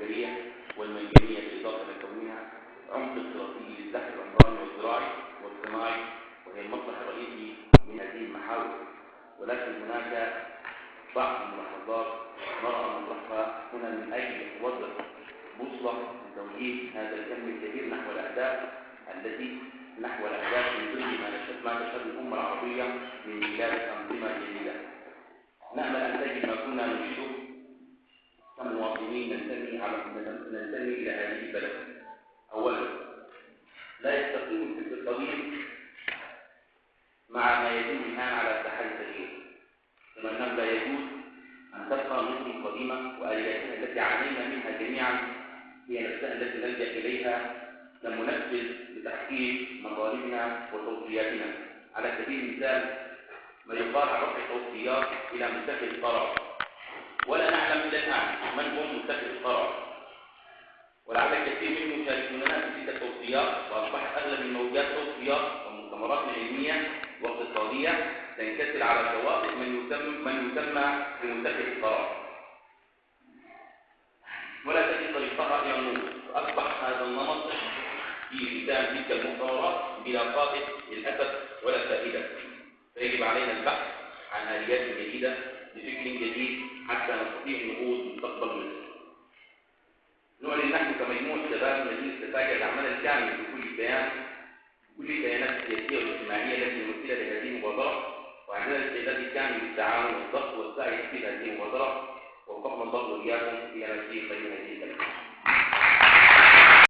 البشرية والميدانية بالإضافة إلى كونها عمق استراتيجي للدخل العمراني والزراعي والصناعي، وهي المصلح الرئيسي من هذه المحاور. ولكن هناك بعض الملاحظات نرى مطرحها هنا من أجل وضع بوصلة لتوجيه هذا الكم الكبير نحو الأهداف من ضمن ما تشهد الأمة العربية من خلال أنظمة جديدة. نأمل أن تجد ما كنا نشيره كمواطنين ننتمي إلى هذه البلد. أولا، لا يستقيم الفكر القديم مع ما يتم الآن على الساحات التغيير، كما أنه لا يجوز أن تبقى مصر القديمة وآلياتها التي عانينا منها جميعا هي نفسها التي نلجأ إليها كمنفذ لتحقيق مطالبنا وتوصياتنا. على سبيل المثال ما يقال عن رفع التوصيات إلى متخذ القرار، ولا نعلم إلى الآن من هم متخذ القرار، ولعل الكثير منهم يشاركوننا في تلك التوصيات، وأصبحت أغلب الموجات توصيات ومؤتمرات علمية واقتصادية تنكسر على شواطئ من يسمى بمتخذ القرار، ولا تجد طريقها إلى النور. فأصبح هذا النمط في ختام تلك المؤتمرات بلا فائدة للأسف ولا فائدة. فيجب علينا البحث عن آليات جديدة بفكر جديد حتى نستطيع النهوض بمستقبل مصر. نعلن نحن كمجموعة شباب مدينة سفاجة الأعمال الكامل بكل الكيانات السياسية والاجتماعية التي ممثلة لهذه المبادرة، وعندنا الاستعداد الكامل للتعاون والضغط والسعي في هذه المبادرة، ووفقنا الله وإياكم إلى مسير خير هذه البلد.